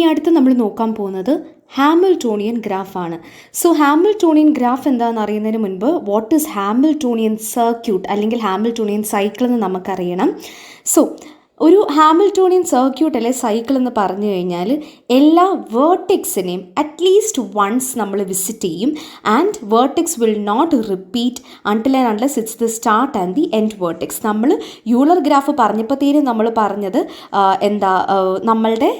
ഇനി അടുത്ത് നമ്മൾ നോക്കാൻ പോകുന്നത് ഹാമിൽട്ടോണിയൻ ഗ്രാഫാണ്. സോ ഹാമിൽട്ടോണിയൻ ഗ്രാഫ് എന്താണെന്ന് അറിയുന്നതിന് മുൻപ് വാട്ട് ഈസ് ഹാമിൽട്ടോണിയൻ സർക്യൂട്ട് അല്ലെങ്കിൽ ഹാമിൽട്ടോണിയൻ സൈക്കിൾ എന്ന് നമുക്കറിയണം. സോ ഒരു ഹാമിൽട്ടോണിയൻ സർക്യൂട്ട് അല്ലെ സൈക്കിൾ എന്ന് പറഞ്ഞു കഴിഞ്ഞാൽ എല്ലാ വേർട്ടെക്സിനെയും അറ്റ്ലീസ്റ്റ് വൺസ് നമ്മൾ വിസിറ്റ് ചെയ്യും and vertex will not repeat until and unless it's the start and the end vertex. നമ്മൾ യൂളർ ഗ്രാഫ് പറഞ്ഞപ്പോഴത്തേനും നമ്മൾ പറഞ്ഞത് നമ്മളുടെ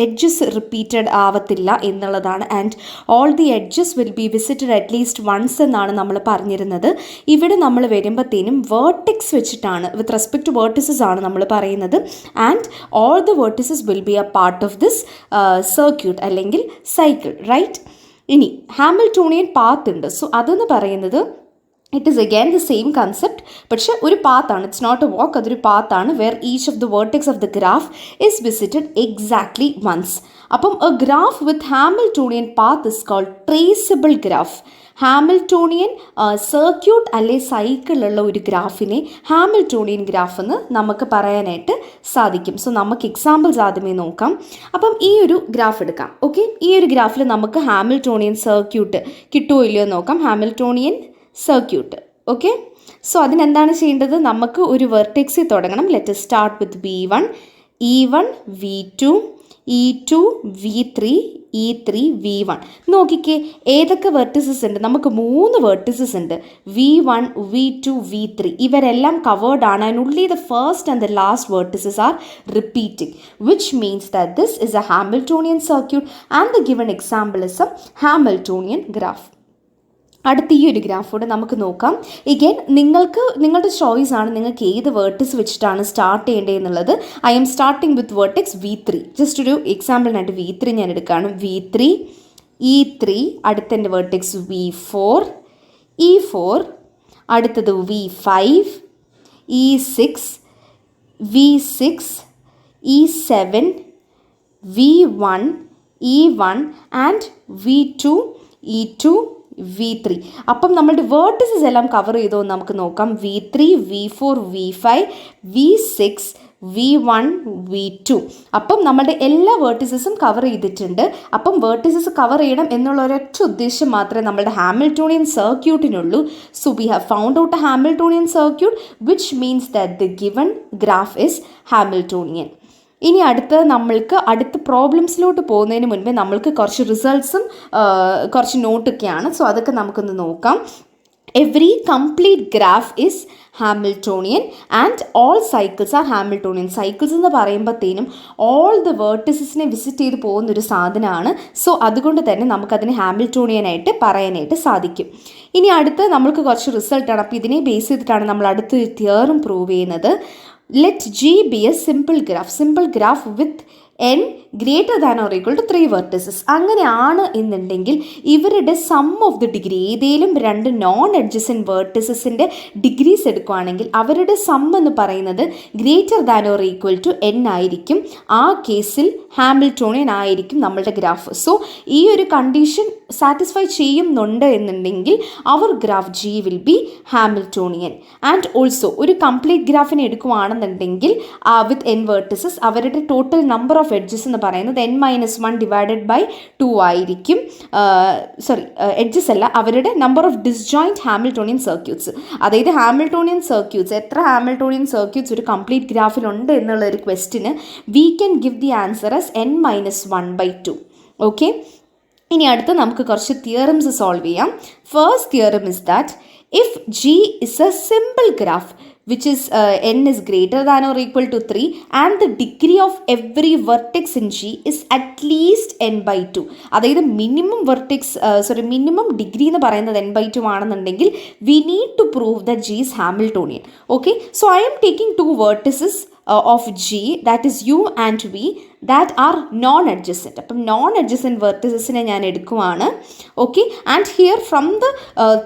എഡ്ജസ് റിപ്പീറ്റഡ് ആവത്തില്ല എന്നുള്ളതാണ്. And all the edges will be visited at least once എന്നാണ് നമ്മൾ പറഞ്ഞിരുന്നത്. ഇവിടെ നമ്മൾ വരുമ്പോഴത്തേനും വേർട്ടെക്സ് വെച്ചിട്ടാണ് വിത്ത് റെസ്പെക്ട് ടു വേർട്ടിസസ് ആണ് നമ്മൾ പറയുന്നത്. And all the vertices will be a part of this circuit അല്ലെങ്കിൽ സൈക്കിൾ, റൈറ്റ്? ഇനി ഹാമിൽട്ടോണിയൻ പാത്ത് ഉണ്ട്. സോ അതെന്ന് പറയുന്നത് it is again the same concept, പക്ഷെ ഒരു പാത്താണ്. ഇറ്റ്സ് നോട്ട് എ വാക്ക്, അതൊരു പാത്താണ് where each of the vertex of the graph is visited exactly once. അപ്പം a graph with Hamiltonian path is called traceable graph. Hamiltonian circuit അല്ലെ സൈക്കിളുള്ള ഒരു ഗ്രാഫിനെ ഹാമിൽട്ടോണിയൻ ഗ്രാഫ് എന്ന് നമുക്ക് പറയാനായിട്ട് സാധിക്കും. സോ നമുക്ക് എക്സാമ്പിൾസ് ആദ്യമേ നോക്കാം. അപ്പം ഈ ഒരു ഗ്രാഫ് എടുക്കാം. ഓക്കെ, ഈ ഒരു ഗ്രാഫിൽ നമുക്ക് ഹാമിൽട്ടോണിയൻ സർക്യൂട്ട് കിട്ടുമോ ഇല്ലയോ നോക്കാം. Hamiltonian circuit. ഓക്കെ, സോ അതിനെന്താണ് ചെയ്യേണ്ടത്? നമുക്ക് ഒരു വെർട്ടെക്സിൽ തുടങ്ങണം. Let start with V1, E1, V2, E2, V3, E3, V1. നോക്കിക്കേ ഏതൊക്കെ വെർട്ടിസസ് ഉണ്ട്. നമുക്ക് 3 വെർട്ടിസസ് ഉണ്ട്, V1, V2, V3. ഇവരെല്ലാം കവേർഡ് ആണ്. And only the first and the last vertices are repeating, which means that this is a Hamiltonian circuit and the given example is a Hamiltonian graph. അടുത്ത ഈ ഒരു ഗ്രാഫോടെ നമുക്ക് നോക്കാം. Again നിങ്ങളുടെ choice ആണ്, നിങ്ങൾക്ക് ഏത് വേർട്ടിസ് വെച്ചിട്ടാണ് സ്റ്റാർട്ട് ചെയ്യേണ്ടത് എന്നുള്ളത്. I M starting with vertex V3. Just ഒരു എക്സാമ്പിളിനായിട്ട് V3 ഞാൻ എടുക്കുകയാണ്. V3, E3, അടുത്തതിൻ്റെ vertex V4, E4, അടുത്തത് V5, E6, V6, E7, V1, E1 and V2, E2, V3. അപ്പം നമ്മളുടെ വേർട്ടിസസ് എല്ലാം കവർ ചെയ്തോ എന്ന് നമുക്ക് നോക്കാം. V3, V4, V5, V6, V1, V2. അപ്പം നമ്മളുടെ എല്ലാ വേർട്ടിസസും കവർ ചെയ്തിട്ടുണ്ട്. അപ്പം വേർട്ടിസസ് കവർ ചെയ്യണം എന്നുള്ള ഒരൊറ്റ ഉദ്ദേശം മാത്രമേ നമ്മളുടെ ഹാമിൽട്ടോണിയൻ സർക്യൂട്ടിനുള്ളൂ. So we have found out a Hamiltonian circuit which means that the given graph is Hamiltonian. ഇനി അടുത്ത പ്രോബ്ലംസിലോട്ട് പോകുന്നതിന് മുൻപേ നമ്മൾക്ക് കുറച്ച് റിസൾട്ട്സും കുറച്ച് നോട്ടൊക്കെയാണ്. സോ അതൊക്കെ നമുക്കൊന്ന് നോക്കാം. Every complete graph is Hamiltonian and all cycles are Hamiltonian. Cycles എന്ന് പറയുമ്പോഴത്തേനും ഓൾ ദ വേർട്ടിസസിനെ വിസിറ്റ് ചെയ്ത് പോകുന്നൊരു സാധനമാണ്. സോ അതുകൊണ്ട് തന്നെ നമുക്കതിനെ ഹാമിൽട്ടോണിയനായിട്ട് പറയാനായിട്ട് സാധിക്കും. ഇനി അടുത്ത് നമ്മൾക്ക് കുറച്ച് റിസൾട്ടാണ്. അപ്പോൾ ഇതിനെ ബേസ് ചെയ്തിട്ടാണ് നമ്മൾ അടുത്തൊരു തിയറം പ്രൂവ് ചെയ്യുന്നത്. Let G be a simple graph with n greater than or equal to 3 vertices. അങ്ങനെയാണ് എന്നുണ്ടെങ്കിൽ ഇവരുടെ സം ഓഫ് ദി ഡിഗ്രി, ഏതെങ്കിലും 2 നോൺ അഡ്ജസൻറ്റ് വേർട്ടിസസിൻ്റെ ഡിഗ്രീസ് എടുക്കുകയാണെങ്കിൽ അവരുടെ സം എന്ന് പറയുന്നത് greater than or equal to n ആയിരിക്കും. ആ കേസിൽ ഹാമിൽട്ടോണിയൻ ആയിരിക്കും നമ്മളുടെ ഗ്രാഫ്. സോ ഈ ഒരു കണ്ടീഷൻ സാറ്റിസ്ഫൈ ചെയ്യുന്നുണ്ട് എന്നുണ്ടെങ്കിൽ അവർ graph G will be Hamiltonian. And also ഒരു കംപ്ലീറ്റ് ഗ്രാഫിനെ എടുക്കുകയാണെന്നുണ്ടെങ്കിൽ വിത്ത് n വേർട്ടിസസ് അവരുടെ ടോട്ടൽ നമ്പർ ഓഫ് എഡ്ജസ് എന്ന് പറയുന്നത് n-1 ഡിവൈഡഡ് ബൈ 2 ആയിരിക്കും. എഡ്ജസ് അല്ല, അവരുടെ number of disjoint Hamiltonian circuits. അതായത് ഹാമിൽട്ടോണിയൻ സർക്യൂട്ട്സ്, എത്ര ഹാമിൽട്ടോണിയൻ സർക്യൂട്ട്സ് ഒരു കംപ്ലീറ്റ് ഗ്രാഫിലുണ്ട് എന്നുള്ള ഒരു ക്വസ്റ്റിന് we can give the answer as n-1/2. Okay, ഇനി അടുത്ത് നമുക്ക് കുറച്ച് തിയറംസ് സോൾവ് ചെയ്യാം. First theorem is that if G is a simple graph which is n is greater than or equal to 3 and the degree of every vertex in G is at least n/2. അതായത് minimum degree എന്ന് പറയുന്നത് n/2 ആണെന്നുണ്ടെങ്കിൽ we need to prove that G is Hamiltonian. Okay, so I am taking 2 vertices of G, that is U and V, that are non-adjacent. അപ്പം non-adjacent verticesനെ ഞാൻ എടുക്കുവാണ്. Okay, and here from the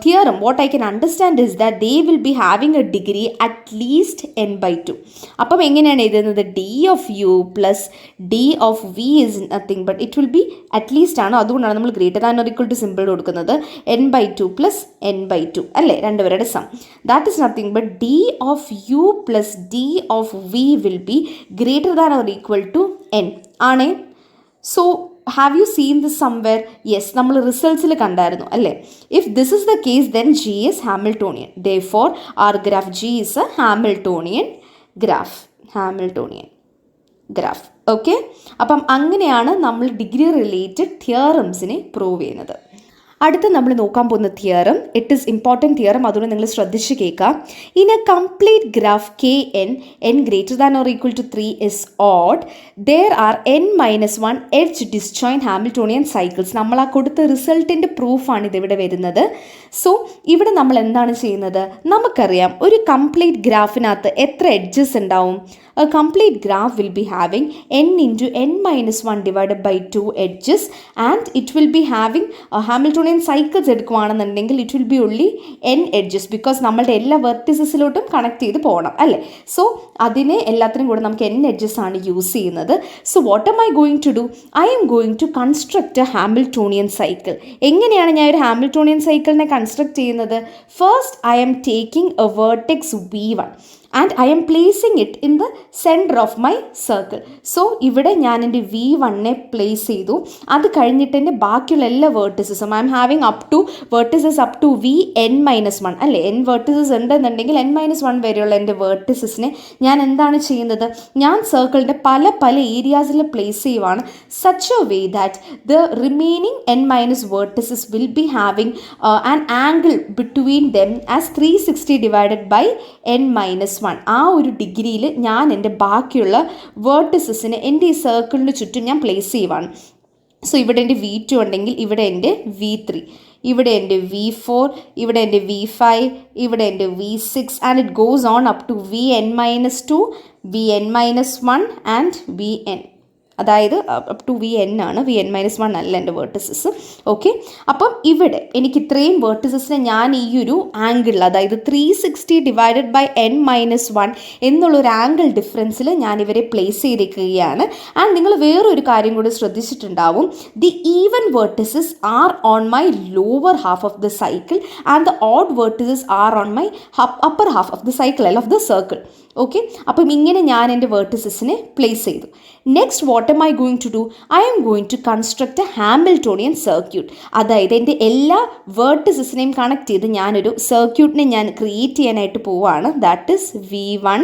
theorem what I can understand is that they will be having a degree at least n/2. അപ്പം എങ്ങനെയാണ് എഴുതുന്നത്? D of U plus D of V is nothing but it will be at least ആണ്. അതുകൊണ്ടാണ് നമ്മൾ greater than or equal to symbol കൊടുക്കുന്നത്. n/2 plus n/2 അല്ലേ, രണ്ടുപേരുടെ sum. That is nothing but D of U plus D of V will be greater than or equal to n ആണ്. So have you seen this somewhere? Yes, നമ്മൾ റിസൾട്ട്സിൽ കണ്ടായിരുന്നു അല്ലേ? If this is the case then G is Hamiltonian. Therefore our graph G is a Hamiltonian graph. Okay, അപ്പം അങ്ങനെയാണ് നമ്മൾ degree related തിയറംസിനെ prove ചെയ്യുന്നത്. അടുത്ത് നമ്മൾ നോക്കാൻ പോകുന്ന theorem, it is important theorem, അതുകൊണ്ട് നിങ്ങൾ ശ്രദ്ധിച്ച് കേൾക്കുക. In a complete graph K n greater than or equal to 3 is odd, there are n-1 edge disjoint Hamiltonian cycles. നമ്മൾ ആ കൊടുത്ത റിസൾട്ടിൻ്റെ പ്രൂഫാണ് ഇതിവിടെ വരുന്നത്. സോ ഇവിടെ നമ്മൾ എന്താണ് ചെയ്യുന്നത്? നമുക്കറിയാം ഒരു കംപ്ലീറ്റ് ഗ്രാഫിനകത്ത് എത്ര എഡ്ജസ് ഉണ്ടാവും? A complete graph will be having n into n-1 divided by 2 edges, and it will be having Hamiltonian cycles എടുക്കുകയാണെന്നുണ്ടെങ്കിൽ it will be only n edges, because നമ്മളുടെ എല്ലാ വെർട്ടിസസിലോട്ടും കണക്ട് ചെയ്ത് പോകണം അല്ലേ? സോ അതിനെ എല്ലാത്തിനും കൂടെ നമുക്ക് n edges ആണ് യൂസ് ചെയ്യുന്നത്. So what am I going to do? I am going to construct a Hamiltonian cycle. എങ്ങനെയാണ് ഞാൻ ഒരു ഹാമിൽട്ടോണിയൻ സൈക്കിളിനെ കൺസ്ട്രക്ട് ചെയ്യുന്നത്? First I am taking a vertex v1 and I am placing it in the center of my circle. So ഇവിടെ ഞാൻ എൻ്റെ v1നെ place ചെയ്തു. അത് കഴിഞ്ഞിട്ട് എൻ്റെ ബാക്കിയുള്ള എല്ലാ വേർട്ടിസസും I am having vertices up to vn-1 അല്ലേ? n വേർട്ടിസസ് ഉണ്ടെന്നുണ്ടെങ്കിൽ n-1 വരെയുള്ള എൻ്റെ വേർട്ടിസസിനെ ഞാൻ എന്താണ് ചെയ്യുന്നത്? ഞാൻ സർക്കിളിൻ്റെ പല ഏരിയാസിൽ പ്ലേസ് ചെയ്യുവാണ്. Such a way that the remaining n- vertices will be having an angle between them as 360 divided by n-1. ആ ഒരു ഡിഗ്രിയിൽ ഞാൻ എൻ്റെ ബാക്കിയുള്ള വേർട്ടിസസിനെ എൻ്റെ ഈ സർക്കിളിന് ചുറ്റും ഞാൻ പ്ലേസ് ചെയ്യുവാണ്. സോ ഇവിടെ എൻ്റെ v2 ഉണ്ടെങ്കിൽ ഇവിടെ എൻ്റെ v3, ഇവിടെ എൻ്റെ v4, ഇവിടെ എൻ്റെ v5, ഇവിടെ എൻ്റെ v6, and it goes on up to vn-2, vn-1 and vn. അതായത് അപ് ടു vn ആണ്, vn-1 അല്ല എൻ്റെ വേർട്ടിസസ്. ഓക്കെ, അപ്പം ഇവിടെ എനിക്ക് ഇത്രയും വേർട്ടിസസിനെ ഞാൻ ഈ ഒരു ആംഗിളിൽ, അതായത് 360 ഡിവൈഡഡ് ബൈ n-1 എന്നുള്ളൊരു ആംഗിൾ ഡിഫറൻസിൽ ഞാൻ ഇവരെ പ്ലേസ് ചെയ്തിരിക്കുകയാണ്. ആൻഡ് നിങ്ങൾ വേറൊരു കാര്യം കൂടി ശ്രദ്ധിച്ചിട്ടുണ്ടാവും. The even vertices are on my lower half of the cycle and the odd vertices are on my upper half of the cycle അല്ല ഓഫ് ദ സർക്കിൾ. ഓക്കെ, അപ്പം ഇങ്ങനെ ഞാൻ എൻ്റെ വേർട്ടിസസിനെ പ്ലേസ് ചെയ്തു. Next what am I going to do? I am going to construct a Hamiltonian circuit. അതായത് എൻ്റെ എല്ലാ വേർട്ടിസസിനെയും കണക്ട് ചെയ്ത് ഞാനൊരു സർക്യൂട്ടിനെ ഞാൻ ക്രിയേറ്റ് ചെയ്യാനായിട്ട് പോവുകയാണ്. That is v1,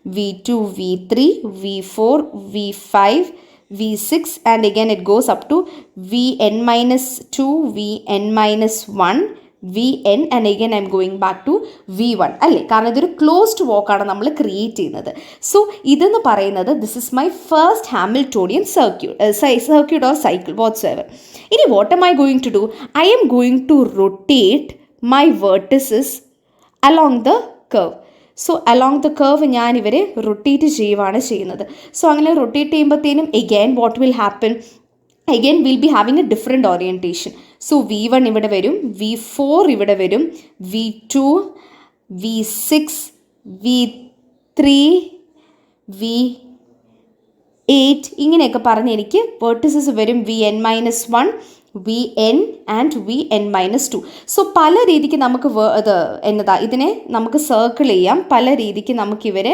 v2, v3, v4, v5, v6, and again it goes up to vn-2, vn-1, vn, and again I am going back to v1 അല്ലേ? കാരണം ഇതൊരു ക്ലോസ്ഡ് വോക്കാണ് നമ്മൾ ക്രിയേറ്റ് ചെയ്യുന്നത്. സോ ഇതെന്ന് പറയുന്നത് this is my first Hamiltonian circuit or cycle whatsoever. ഇനി what am I going to do? I am going to rotate my vertices along the curve. So along the curve ഞാൻ ഇവരെ rotate ചെയ്യുവാണ് ചെയ്യുന്നത്. So അങ്ങനെ rotate ചെയ്യുമ്പോഴത്തേനും again what will happen? Again we'll be having a different orientation. So v1 ഇവിടെ വരും, v4 ഇവിടെ വരും, v2, v6, v3, v8 ഇങ്ങനെയൊക്കെ പറഞ്ഞ് എനിക്ക് വേർട്ടിസസ് വരും. vn-1, vn and vn-2. So പല രീതിക്ക് നമുക്ക് ഇതിനെ നമുക്ക് സർക്കിൾ ചെയ്യാം, പല രീതിക്ക് നമുക്കിവരെ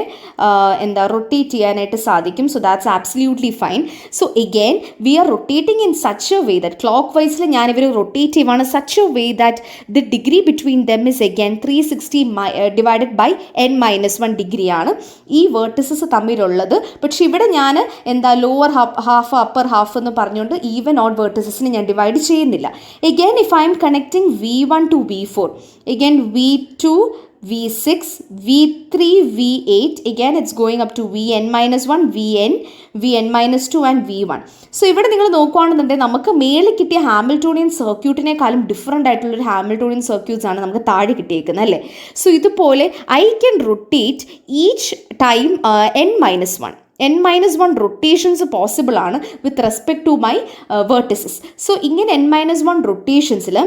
റൊട്ടേറ്റ് ചെയ്യാനായിട്ട് സാധിക്കും. So that's absolutely fine. So again we are rotating in such a way that clock വൈസിൽ ഞാനിവർ റൊട്ടേറ്റ് ചെയ്യുവാണ് such a way that the degree between them is again 360 divided by n-1 ഡിഗ്രിയാണ് ഈ വേർട്ടിസസ് തമ്മിലുള്ളത്. പക്ഷെ ഇവിടെ ഞാൻ ലോവർ ഹാഫ് അപ്പർ ഹാഫ് എന്ന് പറഞ്ഞുകൊണ്ട് ഈവൻ ഓഡ് വേർട്ടിസസിന് ഞാൻ ഡിവൈഡ് ചെയ്യുന്നില്ല. Again if I am connecting v1 to v4, again v2, v6, v3, v8, again it's going up to vn-1, vn-2 and v1. So ഇവിടെ നിങ്ങൾ നോക്കുകയാണെന്നുണ്ടെങ്കിൽ നമുക്ക് മേലെ കിട്ടിയ ഹാമിൽട്ടോണിയൻ സർക്യൂട്ടിനേക്കാളും ഡിഫറെൻ്റ് ആയിട്ടുള്ളൊരു ഹാമിൽട്ടോണിയൻ സർക്യൂട്ട്സ് ആണ് നമുക്ക് താഴെ കിട്ടിയേക്കുന്നത് അല്ലേ? സോ ഇതുപോലെ I can rotate each time n-1. n-1 rotations possible ആണ് with respect to my vertices. So ഇങ്ങനെ n-1 റൊട്ടേഷൻസിൽ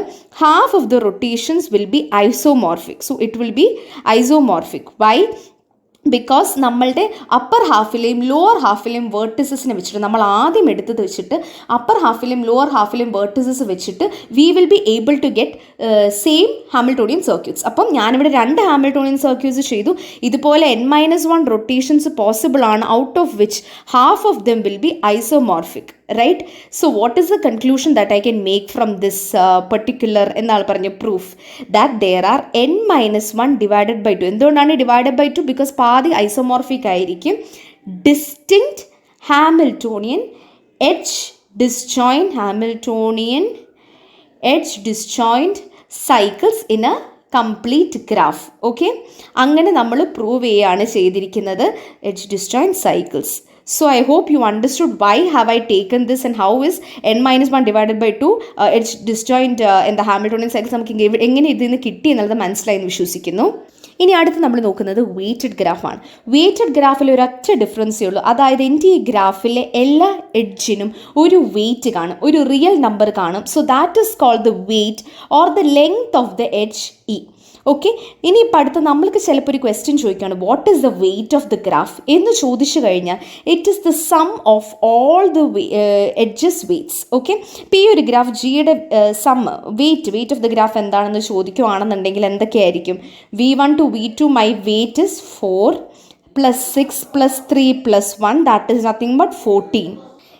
half of the rotations will be isomorphic. So it will be isomorphic. Why? Because നമ്മളുടെ upper ഹാഫിലെയും lower ഹാഫിലെയും വേർട്ടിസസിനെ വെച്ചിട്ട് നമ്മൾ ആദ്യം എടുത്തത് വെച്ചിട്ട് അപ്പർ ഹാഫിലെയും ലോവർ ഹാഫിലെയും വേർട്ടിസസ് വെച്ചിട്ട് we will be able to get same Hamiltonian circuits. അപ്പം ഞാനിവിടെ 2 ഹാമിൽട്ടോണിയൻ സർക്യൂട്ട്സ് ചെയ്തു. ഇതുപോലെ N-1 റൊട്ടേഷൻസ് പോസിബിൾ ആണ്, out of which half of them will be isomorphic, right? So what is the conclusion that I can make from this particular proof? That there are N-1 divided by 2. എന്തുകൊണ്ടാണ് divided by 2? Because പാതി isomorphic ആയിരിക്കും. Distinct Hamiltonian edge disjoint cycles in a complete graph. Okay? അങ്ങനെ നമ്മൾ prove ചെയ്യുകയാണ് ചെയ്തിരിക്കുന്നത് edge disjoint cycles. So I hope you understood why have I taken this and how is N-1 divided by 2 edge disjoint in the Hamiltonian cycles നമുക്ക് എങ്ങനെ ഇതിൽ നിന്ന് കിട്ടി എന്നുള്ളത് മനസ്സിലായി എന്ന് വിശ്വസിക്കുന്നു. ഇനി അടുത്ത് നമ്മൾ നോക്കുന്നത് വെയ്റ്റഡ് ഗ്രാഫാണ്. വെയ്റ്റഡ് ഗ്രാഫിൽ ഒരൊറ്റ ഡിഫറൻസേ ഉള്ളൂ. അതായത് എൻ്റെ ഈ ഗ്രാഫിലെ എല്ലാ എഡ്ജിനും ഒരു വെയ്റ്റ് കാണും, ഒരു റിയൽ നമ്പർ കാണും. So that is called the weight or the length of the edge E. Okay, ഇനി ഇപ്പം അടുത്ത് നമ്മൾക്ക് ചിലപ്പോൾ ഒരു ക്വസ്റ്റ്യൻ ചോദിക്കുകയാണ് what is the weight of the graph എന്ന് ചോദിച്ചു കഴിഞ്ഞാൽ it is the sum of all the edges weights. Okay, ഇപ്പോൾ ഈ ഒരു ഗ്രാഫ് ജിയുടെ sum weight of the graph എന്താണെന്ന് ചോദിക്കുകയാണെന്നുണ്ടെങ്കിൽ എന്തൊക്കെയായിരിക്കും? V1 to V2 my weight is 4 plus 6 plus 3 plus 1 that is nothing but 14.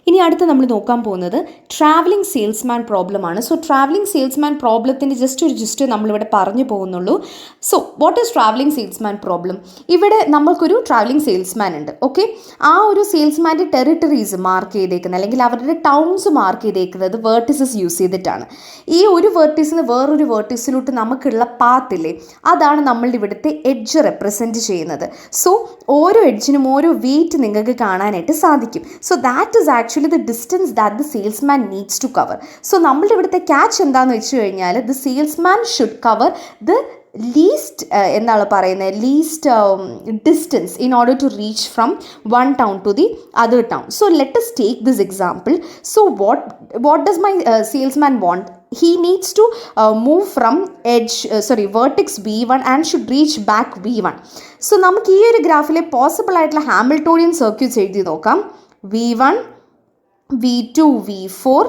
ഇനി അടുത്ത് നമ്മൾ നോക്കാൻ പോകുന്നത് ട്രാവലിംഗ് സെയിൽസ്മാൻ പ്രോബ്ലമാണ്. സോ ട്രാവലിംഗ് സെയിൽസ്മാൻ പ്രോബ്ലത്തിൻ്റെ ജസ്റ്റ് നമ്മളിവിടെ പറഞ്ഞു പോകുന്നുള്ളൂ. So what is travelling salesman problem? ഇവിടെ നമ്മൾക്കൊരു ട്രാവലിംഗ് സെയിൽസ്മാൻ ഉണ്ട്. ഓക്കെ, ആ ഒരു സെയിൽസ്മാൻ്റെ ടെറിട്ടറീസ് മാർക്ക് ചെയ്തേക്കുന്നത് അല്ലെങ്കിൽ അവരുടെ ടൗൺസ് മാർക്ക് ചെയ്തേക്കുന്നത് വേർട്ടിസസ് യൂസ് ചെയ്തിട്ടാണ്. ഈ ഒരു വേർട്ടിസിൽ നിന്ന് വേറൊരു വേർട്ടിസിലോട്ട് നമുക്കുള്ള പാത്തില്ലേ, അതാണ് നമ്മളുടെ ഇവിടുത്തെ എഡ്ജ് റെപ്രസെൻറ്റ് ചെയ്യുന്നത്. സോ ഓരോ എഡ്ജിനും ഓരോ വെയിറ്റ് നിങ്ങൾക്ക് കാണാനായിട്ട് സാധിക്കും. So that is actually the distance that the salesman needs to cover. So നമ്മളുടെ ഇവിടുത്തെ ക്യാച്ച് എന്താണെന്ന് വെച്ച് കഴിഞ്ഞാൽ the salesman should cover the least least distance in order to reach from one town to the other town. So let us take this example. So what does my salesman want? He needs to move from vertex V1 and should reach back V1. So നമുക്ക് ഈ ഒരു ഗ്രാഫിലെ possible ആയിട്ടുള്ള Hamiltonian circuits എഴുതി നോക്കാം. V1, V2, V4,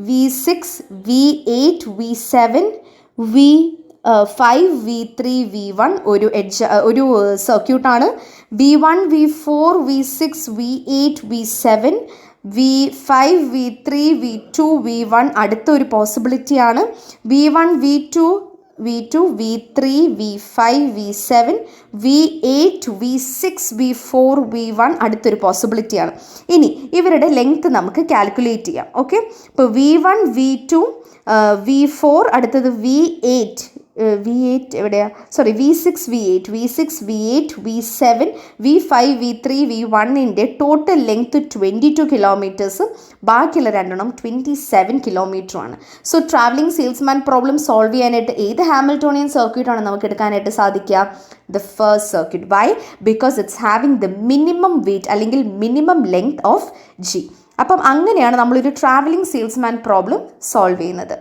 V6, V8, V7, V5, V3, V1 ഒരു സർക്യൂട്ടാണ്. V1, V4, V6, V8, V7, V5, V3, V2, V1 അടുത്തൊരു പോസിബിലിറ്റിയാണ്. V1, V2, V3, V5, V7, V8, V6, V4, V1 അടുത്തൊരു പോസിബിലിറ്റിയാണ്. ഇനി ഇവരുടെ ലെങ്ത് നമുക്ക് കാൽക്കുലേറ്റ് ചെയ്യാം. ഓക്കെ, ഇപ്പോൾ V1, V2, V4 അടുത്തത് V8 എവിടെയാണ്? V6, V8, V7, V5, V3, V1ൻ്റെ total length 22 കിലോമീറ്റേഴ്സും ബാക്കിയുള്ള രണ്ടെണ്ണം 27 കിലോമീറ്ററുമാണ്. So travelling salesman problem solve ചെയ്യാനായിട്ട് ഏത് ഹാമിൽട്ടോണിയൻ സർക്യൂട്ടാണ് നമുക്ക് എടുക്കാനായിട്ട് സാധിക്കുക? The first circuit. Why? Because it's having the minimum weight അല്ലെങ്കിൽ മിനിമം ലെങ്ത് ഓഫ് ജി. അപ്പം അങ്ങനെയാണ് നമ്മളൊരു ട്രാവലിംഗ് സെയിൽസ്മാൻ പ്രോബ്ലം സോൾവ് ചെയ്യുന്നത്.